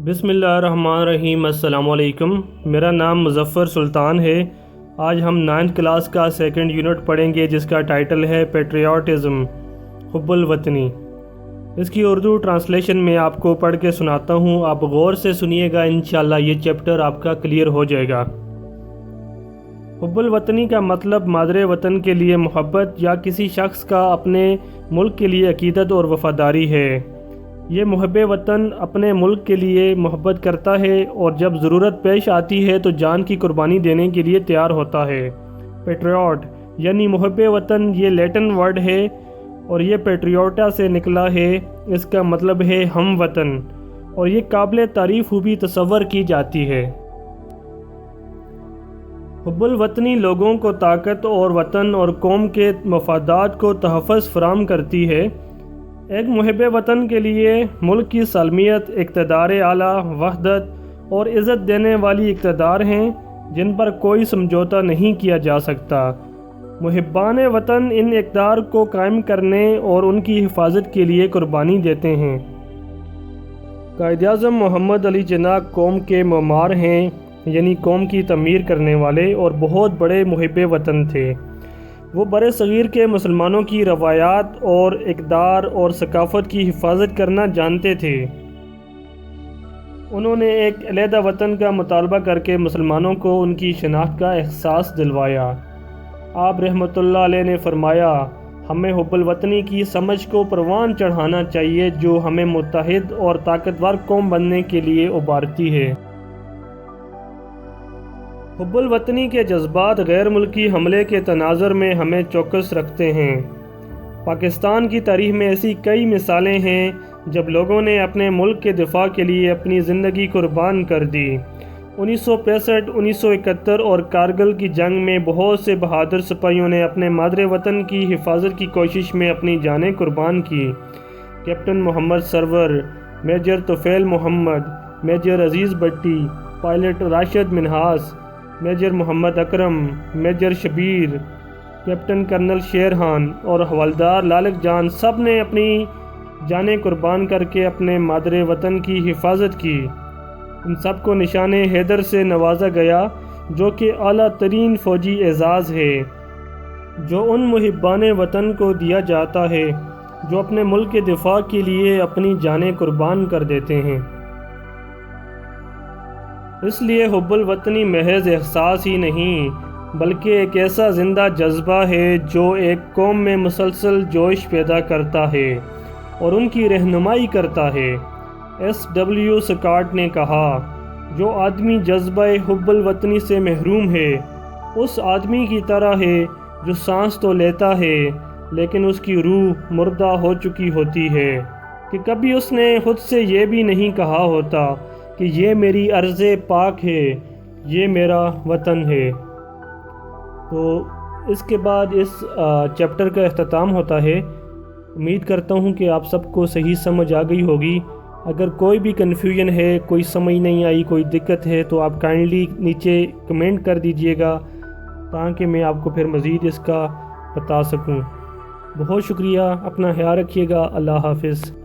बिस्मिल्लाहिर्रहमानिर्रहीम। अस्सलाम वालेकुम। मेरा नाम मुज़फ़्फ़र सुल्तान है। आज हम 9th क्लास का सेकंड यूनिट पढ़ेंगे जिसका टाइटल है पेट्रियाटिज़म, हुब्बुल वतनी। इसकी उर्दू ट्रांसलेशन में आपको पढ़ के सुनाता हूँ, आप गौर से सुनिएगा, इंशाअल्लाह ये चैप्टर आपका क्लियर हो जाएगा। हुब्बुल वतनी का मतलब मादरे वतन के लिए मोहब्बत या किसी शख्स का अपने मुल्क के लिए अकीदत और वफ़ादारी है। ये मुहब्बे वतन अपने मुल्क के लिए मोहब्बत करता है और जब ज़रूरत पेश आती है तो जान की कुर्बानी देने के लिए तैयार होता है। पेट्रियाट यानी मुहब्बे वतन, ये लैटिन वर्ड है और ये पेट्रियोटा से निकला है। इसका मतलब है हम वतन और ये काबिल तारीफ़ खूबी तसव्वुर की जाती है। हुब्बुल वतनी लोगों को ताकत और वतन और कौम के मफादात को तहफ़्फ़ुज़ फराहम करती है। एक मुहब्बे वतन के लिए मुल्क की सालमियत, इक़्तिदार आला, वहदत और इज़्ज़त देने वाली इक़्तिदार हैं जिन पर कोई समझौता नहीं किया जा सकता। मुहिब्बान वतन इन इक़्तिदार को कायम करने और उनकी हिफाजत के लिए कुर्बानी देते हैं। कायद-ए-आज़म मोहम्मद अली जिन्ना कौम के ममार हैं, यानी कौम की तमीर करने वाले, और बहुत बड़े मुहिब्बे वतन थे। वो बड़े सग़ीर के मुसलमानों की रवायात और इक़्तिदार और सकाफ़त की हिफाजत करना जानते थे। उन्होंने एक अलहदा वतन का मुतालबा करके मुसलमानों को उनकी शनाख्त का एहसास दिलवाया। आप रहमतुल्लाह अलैह ने फरमाया, हमें हुब्बुल वतनी की समझ को परवान चढ़ाना चाहिए जो हमें मुत्तहिद और ताकतवर कौम बनने के लिए उभारती है। हुब्बुल वतनी के जज्बात गैर मुल्की हमले के तनाज़ुर में हमें चौकस रखते हैं। पाकिस्तान की तारीख़ में ऐसी कई मिसालें हैं जब लोगों ने अपने मुल्क के दिफा के लिए अपनी ज़िंदगी कुर्बान कर दी। 1965, 1971 और कारगिल की जंग में बहुत से बहादुर सिपाहियों ने अपने मादरे वतन की हिफाजत की कोशिश में अपनी जानें कुर्बान की। Captain Mohammad Sarwar, major Tufail Mohammad, major Aziz Bhatti, pilot Rashid Minhas, major Mohammad Akram, major Shabbir, captain Karnal Sher Khan और हवलदार लालक जान, सब ने अपनी जानें कुर्बान करके अपने मादरे वतन की हिफाजत की। इन सब को निशाने हैदर से नवाजा गया जो कि आला तरीन फ़ौजी एज़ाज़ है जो उन मुहिब्बान वतन को दिया जाता है जो अपने मुल्क के दिफा के लिए अपनी जानें कुर्बान कर देते हैं। इसलिए हुब्बुल वतनी महज एहसास ही नहीं बल्कि एक ऐसा ज़िंदा जज्बा है जो एक कौम में मुसलसल जोश पैदा करता है और उनकी रहनुमाई करता है। S.W. स्कॉट ने कहा, जो आदमी जज्बा हुब्बुल वतनी से महरूम है उस आदमी की तरह है जो सांस तो लेता है लेकिन उसकी रूह मुर्दा हो चुकी होती है कि कभी उसने खुद से ये भी नहीं कहा होता कि ये मेरी अर्ज़े पाक है, ये मेरा वतन है। तो इसके बाद इस चैप्टर का अख्ताम होता है। उम्मीद करता हूँ कि आप सबको सही समझ आ गई होगी। अगर कोई भी कन्फ्यूजन है, कोई समझ नहीं आई, कोई दिक्कत है तो आप काइंडली नीचे कमेंट कर दीजिएगा ताकि मैं आपको फिर मज़ीद इसका बता सकूँ। बहुत शुक्रिया, अपना ख्याल रखिएगा। अल्लाह हाफ़िज़।